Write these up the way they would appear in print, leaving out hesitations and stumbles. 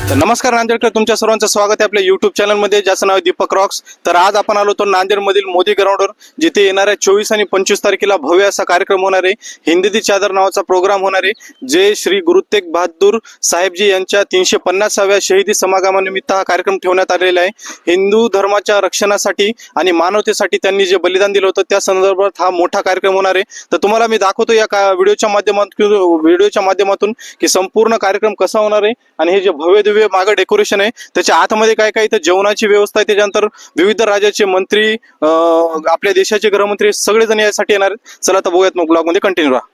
तर नमस्कार नांदेडकर, तुमच्या सर्वांचं स्वागत आहे आपल्या यूट्यूब चॅनलमध्ये, ज्याचं नाव आहे दीपक रॉक्स. तर आज आपण आलो होतो नांदेडमधील मोदी ग्राउंडवर, जिथे येणाऱ्या 24 आणि 25 तारखेला भव्य असा कार्यक्रम होणार आहे. हिंदी दी चादर नावाचा प्रोग्राम होणार आहे, जे श्री गुरु तेग बहादूर साहेबजी यांच्या 350व्या शहीदी समागमानिमित्त हा कार्यक्रम ठेवण्यात आलेला आहे. हिंदू धर्माच्या रक्षणासाठी आणि मानवतेसाठी त्यांनी जे बलिदान दिलं होतं त्या संदर्भात हा मोठा कार्यक्रम होणार आहे. तर तुम्हाला मी दाखवतो या व्हिडिओच्या माध्यमातून की संपूर्ण कार्यक्रम कसा होणार आहे आणि हे जे भव्य मागे डेकोरेशन आहे त्याच्या आतमध्ये काय काय इथं जेवणाची व्यवस्था आहे. त्याच्यानंतर विविध राज्याचे मंत्री, आपल्या देशाचे गृहमंत्री सगळेजण यासाठी येणार आहेत. चला तर बघूयात मग ब्लॉग मध्ये कंटिन्यू राहा.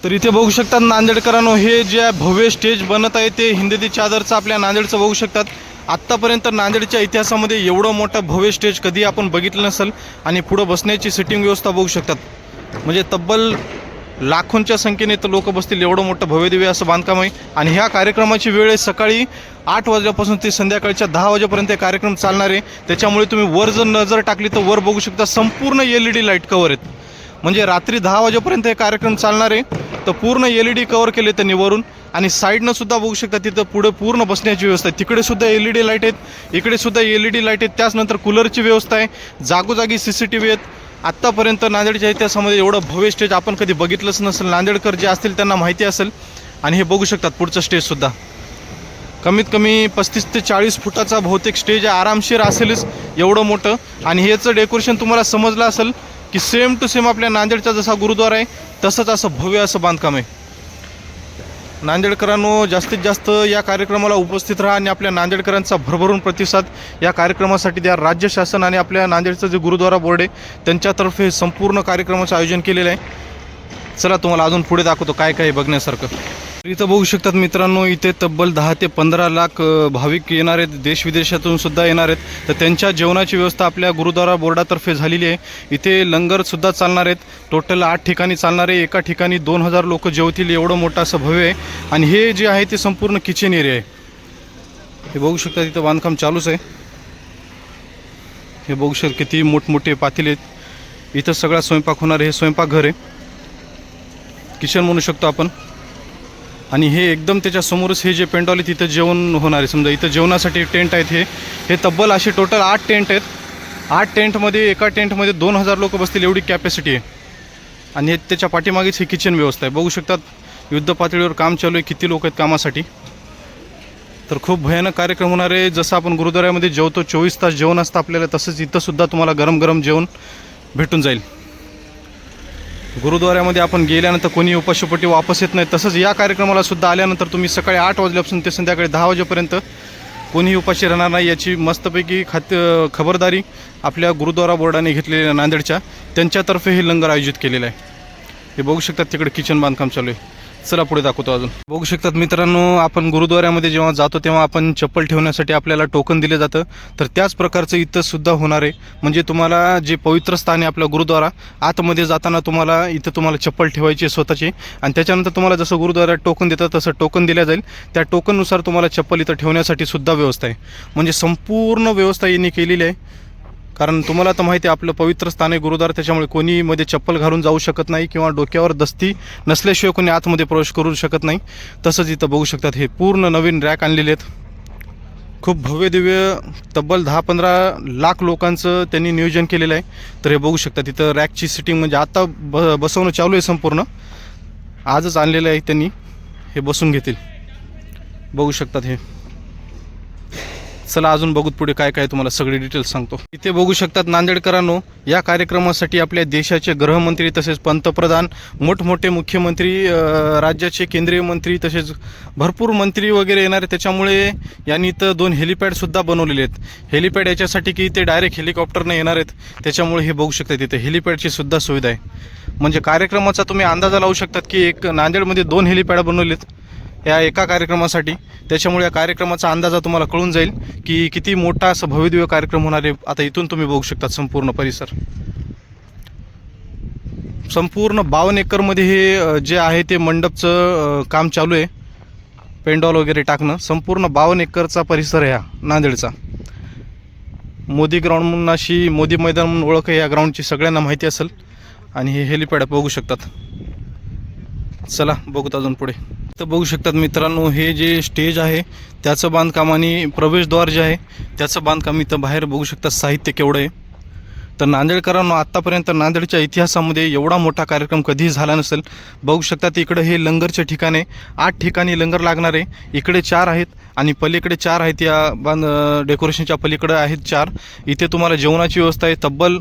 तर इथे बघू शकतात नांदेडकरांनो, हे जे भव्य स्टेज बनत आहे ते हिंदी दी चादरचं आपल्या नांदेडचं बघू शकतात. आत्तापर्यंत नांदेडच्या इतिहासामध्ये एवढं मोठं भव्य स्टेज कधी आपण बघितलं नसेल. आणि पुढं बसण्याची सिटिंग व्यवस्था बघू शकतात, म्हणजे तब्बल लाखोंच्या संख्येने तर लोक बसतील, एवढं मोठं भव्यदिव्य असं बांधकाम आहे. आणि ह्या कार्यक्रमाची वेळ आहे सकाळी 8 वाजल्यापासून ते संध्याकाळच्या 10 वाजेपर्यंत हे कार्यक्रम चालणार आहे. त्याच्यामुळे तुम्ही वर जर नजर टाकली तर वर बघू शकता संपूर्ण LED लाईट कवर आहेत. म्हणजे रात्री 10 वाजेपर्यंत हे कार्यक्रम चालणार आहे. तर पूर्ण LED कवर केले त्यांनी वरून. आणि साईडनं सुद्धा बघू शकता तिथं पुढे पूर्ण बसण्याची व्यवस्था आहे. तिकडे सुद्धा LED लाईट आहेत, इकडे सुद्धा LED लाईट आहेत. त्याचनंतर कूलरची व्यवस्था आहे, जागोजागी CCTV आहेत. आत्तापर्यंत नांदेडच्या इतिहासामध्ये एवढं भव्य स्टेज आपण कधी बघितलंच नसेल. नांदेडकर जे असतील त्यांना माहिती असेल. आणि हे बघू शकतात पुढचं स्टेजसुद्धा कमीत कमी 35 ते 40 फुटाचा बहुतेक स्टेज आहे, आरामशीर असेलच एवढं मोठं. आणि ह्याचं डेकोरेशन तुम्हाला समजलं असेल की सेम टू सेम आपल्या नांदेडचा जसा गुरुद्वारा आहे तसंच असं भव्य असं बांधकाम आहे. नांदेडकरांनो, जास्तीत जास्त या कार्यक्रमाला उपस्थित राहा आणि आपल्या नांदेडकरांचा भरभरून प्रतिसाद या कार्यक्रमासाठी द्या. राज्य शासन आणि आपल्या नांदेडचं जे गुरुद्वारा बोर्ड आहे त्यांच्यातर्फे संपूर्ण कार्यक्रमाचं आयोजन केलेलं आहे. चला तुम्हाला अजून पुढे दाखवतो काय काय बघण्यासारखं. इथं बघू शकतात मित्रांनो, इथे तब्बल 10 ते 15 लाख भाविक येणार आहेत, देश विदेशातून सुद्धा येणार आहेत. तर त्यांच्या जेवणाची व्यवस्था आपल्या गुरुद्वारा बोर्डातर्फे झालेली आहे. इथे लंगरसुद्धा चालणार आहेत. टोटल 8 ठिकाणी चालणार आहे. एका ठिकाणी 2000 लोक जेवतील, एवढं मोठं असं भव्य आहे. आणि हे जे आहे ते संपूर्ण किचन एरिया आहे. हे बघू शकता इथं बांधकाम चालूच आहे. हे बघू शकता किती मोठमोठे पातेले आहेत. इथं सगळा स्वयंपाक होणार आहे. हे स्वयंपाकघर आहे, किचन म्हणू शकतो आपण. आणि हे एकदम त्याच्यासमोरच हे जे पेंडॉल आहे तिथं जेवण होणार आहे. समजा इथं जेवणासाठी टेंट आहेत. हे तब्बल असे टोटल 8 टेंट आहेत. 8 टेंटमध्ये एका टेंटमध्ये 2000 लोक बसतील एवढी कॅपॅसिटी आहे. आणि हे त्याच्या पाठीमागेच ही किचन व्यवस्था आहे. बघू शकतात युद्ध पातळीवर काम चालू आहे, किती लोक आहेत कामासाठी. तर खूप भयानक कार्यक्रम होणार आहे. जसं आपण गुरुद्वाऱ्यामध्ये जेवतो 24 तास जेवण असतं आपल्याला, तसंच इथंसुद्धा तुम्हाला गरम गरम जेवण भेटून जाईल. गुरुद्वाऱ्यामध्ये आपण गेल्यानंतर कोणी उपाशीपोटी वापस येत नाही. तसंच या कार्यक्रमाला सुद्धा आल्यानंतर तुम्ही सकाळी 8 वाजल्यापासून ते संध्याकाळी 10 वाजेपर्यंत कोणीही उपाशी राहणार नाही, याची मस्तपैकी खबरदारी आपल्या गुरुद्वारा बोर्डाने घेतलेली आहे नांदेडच्या. त्यांच्यातर्फे हे लंगर आयोजित केलेलं आहे. हे बघू शकतात तिकडे किचन बांधकाम चालू आहे. चला पुढे दाखवतो अजून. बघू शकतात मित्रांनो, आपण गुरुद्वाऱ्यामध्ये जेव्हा जातो तेव्हा आपण चप्पल ठेवण्यासाठी आपल्याला टोकन दिले जातं. तर त्याच प्रकारचं इथं सुद्धा होणार आहे. म्हणजे तुम्हाला जे पवित्र स्थान आहे आपलं गुरुद्वारा, आतमध्ये जाताना तुम्हाला चप्पल ठेवायची स्वतःची. आणि त्याच्यानंतर तुम्हाला जसं गुरुद्वाऱ्यात टोकन देतात तसं टोकन दिलं जाईल. त्या टोकननुसार तुम्हाला चप्पल इथं ठेवण्यासाठी सुद्धा व्यवस्था आहे. म्हणजे संपूर्ण व्यवस्था यांनी केलेली आहे. कारण तुम्हाला तर माहिती आहे आपलं पवित्र स्थान आहे गुरुद्वारा, त्याच्यामुळे कोणी मध्ये चप्पल घालून जाऊ शकत नाही किंवा डोक्यावर दस्ती नसल्याशिवाय कोणी आतमध्ये प्रवेश करू शकत नाही. तसंच इथं बघू शकतात हे पूर्ण नवीन रॅक आणलेले आहेत. खूप भव्य दिव्य तब्बल 10-15 लाख लोकांचं त्यांनी नियोजन केलेलं आहे. तर हे बघू शकतात इथं रॅकची सिटिंग म्हणजे आता बसवणं चालू आहे संपूर्ण. आजच आणलेलं आहे त्यांनी, हे बसून घेतील. बघू शकतात हे. चला अजून बघूत पुढे काय काय तुम्हाला सगळे डिटेल्स सांगतो. इथे बघू शकतात नांदेडकरांनो, या कार्यक्रमासाठी आपल्या देशाचे गृहमंत्री तसेच पंतप्रधान, मोठमोठे मुख्यमंत्री, राज्याचे केंद्रीय मंत्री तसेच भरपूर मंत्री वगैरे येणार आहेत. त्याच्यामुळे यांनी इथं 2 हेलिपॅडसुद्धा बनवलेले आहेत. हेलिपॅड याच्यासाठी की ते डायरेक्ट हेलिकॉप्टरने येणार आहेत, त्याच्यामुळे हे बघू शकता तिथे हेलिपॅडची सुद्धा सुविधा आहे. म्हणजे कार्यक्रमाचा तुम्ही अंदाजा लावू शकतात की एक नांदेडमध्ये 2 हेलिपॅड बनवलेत या एका कार्यक्रमासाठी. त्याच्यामुळे या कार्यक्रमाचा अंदाजा तुम्हाला कळून जाईल की किती मोठा असं भव्यदिव्य कार्यक्रम होणार आहे. आता इथून तुम्ही बघू शकता संपूर्ण परिसर. संपूर्ण 52 एकरमध्ये हे जे आहे ते मंडपचं काम चालू आहे, पेंडॉल वगैरे टाकणं. संपूर्ण 52 एकरचा परिसर आहे हा नांदेडचा. मोदी ग्राउंड म्हणून, अशी मोदी मैदान म्हणून ओळख आहे या ग्राउंडची, सगळ्यांना माहिती असेल. आणि हे हेलिपॅड बघू शकतात. चला बघूत अजून पुढे. तर बघू शकतात मित्रांनो, हे जे स्टेज आहे त्याचं बांधकाम आणि प्रवेशद्वार जे आहे त्याचं बांधकाम इथं बाहेर बघू शकता साहित्य केवढं आहे. तर नांदेडकरांनो, आत्तापर्यंत नांदेडच्या इतिहासामध्ये एवढा मोठा कार्यक्रम कधीही झाला नसेल. बघू शकतात इकडे हे लंगरचे ठिकाण आहे. 8 ठिकाणी लंगर लागणार आहे. इकडे 4 आहेत आणि पलीकडे 4 आहेत. या डेकोरेशनच्या पलीकडे आहेत 4. इथे तुम्हाला जेवणाची व्यवस्था आहे. तब्बल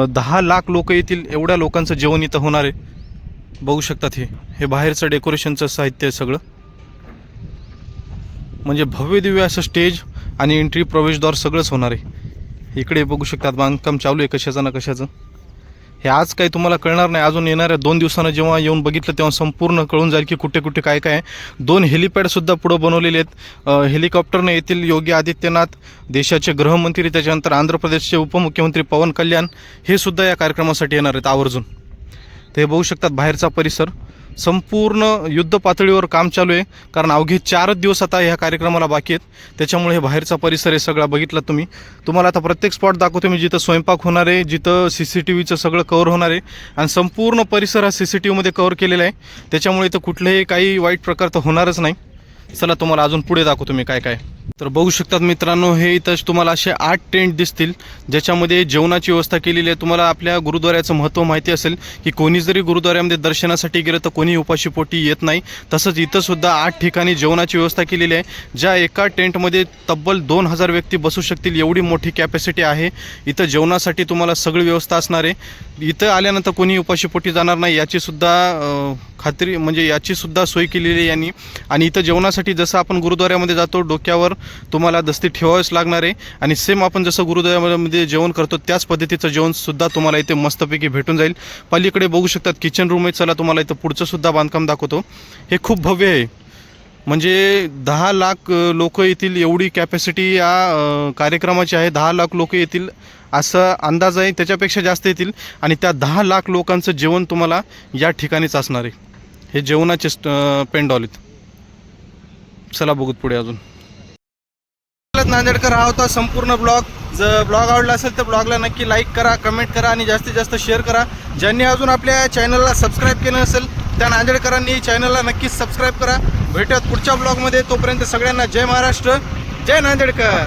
10 लाख लोक येतील. एवढ्या लोकांचं जेवण इथं होणार आहे. बघू शकतात हे बाहेरचं डेकोरेशनचं साहित्य आहे सगळं. म्हणजे भव्य दिव्य असं स्टेज आणि एंट्री प्रवेशद्वार सगळंच होणार आहे. इकडे बघू शकतात बांधकाम चालू आहे कशाचं ना कशाचं. हे आज काही तुम्हाला कळणार नाही, अजून येणाऱ्या 2 दिवसानं जेव्हा येऊन बघितलं तेव्हा संपूर्ण कळून जाईल की कुठे कुठे काय काय आहे. 2 हेलिपॅडसुद्धा पुढं बनवलेले आहेत. हेलिकॉप्टरने येथील योगी आदित्यनाथ, देशाचे गृहमंत्री, त्याच्यानंतर आंध्र प्रदेशचे उपमुख्यमंत्री पवन कल्याण हे सुद्धा या कार्यक्रमासाठी येणार आहेत आवर्जून. ते बघू शकतात बाहेरचा परिसर संपूर्ण युद्ध पातळीवर काम चालू आहे. कारण अवघे 4 दिवस आता ह्या कार्यक्रमाला बाकी आहेत. त्याच्यामुळे हे बाहेरचा परिसर आहे सगळा बघितला तुम्ही. तुम्हाला आता प्रत्येक स्पॉट दाखवतो मी जिथं स्वयंपाक होणार आहे, जिथं CCTVचं सगळं कव्हर होणार आहे. आणि संपूर्ण परिसर हा CCTVमध्ये कव्हर केलेला आहे. त्याच्यामुळे इथं कुठलेही काही वाईट प्रकार तर होणारच नाही. चला तुम्हाला अजून पुढे दाखवतो मी काय काय. तर बघू शकतात मित्रांनो, हे इथं तुम्हाला असे 8 टेंट दिसतील ज्याच्यामध्ये जेवणाची व्यवस्था केलेली आहे. तुम्हाला आपल्या गुरुद्वाऱ्याचं महत्त्व माहिती असेल की कोणी जरी गुरुद्वाऱ्यामध्ये दर्शनासाठी गेलं तर कोणी उपाशीपोटी येत नाही. तसंच इथं सुद्धा 8 ठिकाणी जेवणाची व्यवस्था केलेली आहे. ज्या एका टेंटमध्ये तब्बल 2000 व्यक्ती बसू शकतील एवढी मोठी कॅपॅसिटी आहे. इथं जेवणासाठी तुम्हाला सगळी व्यवस्था असणार आहे. इथं आल्यानंतर कोणी उपाशीपोटी जाणार नाही याची सुद्धा खात्री, म्हणजे याची सुद्धा सोय केलेली आहे यांनी. आणि इथं जेवणासाठी जसं आपण गुरुद्वाऱ्यामध्ये जातो डोक्यावर तुम्हाला दस्ती ठेवावीच लागणार आहे. आणि सेम आपण जसं गुरुद्वाऱ्यामध्ये जेवण करतो त्याच पद्धतीचं जेवणसुद्धा तुम्हाला इथे मस्तपैकी भेटून जाईल. पलीकडे बघू शकतात किचन रूम आहे. चला तुम्हाला इथं पुढचं सुद्धा बांधकाम दाखवतो. हे खूप भव्य आहे. म्हणजे 10 लाख लोक येतील एवढी कॅपॅसिटी या कार्यक्रमाची आहे. 10 लाख लोक येतील असा अंदाज आहे. त्याच्यापेक्षा जास्त येतील. आणि त्या 10 लाख लोकांचं जेवण तुम्हाला या ठिकाणीच असणार आहे. हे जेवणाचे पेंडॉल आहेत. चला बघूत पुढे अजून. नांदेडकर हा होता संपूर्ण ब्लॉग. जर ब्लॉग आवडला असेल तर ब्लॉगला नक्की लाईक करा, कमेंट करा आणि जास्तीत जास्त शेअर करा. ज्यांनी अजून आपल्या चॅनलला सबस्क्राईब केलं नसेल त्या नांदेडकरांनी चॅनलला नक्कीच सबस्क्राईब करा. भेटूयात पुढच्या ब्लॉगमध्ये. तोपर्यंत सगळ्यांना जय महाराष्ट्र, जय नांदेडकर.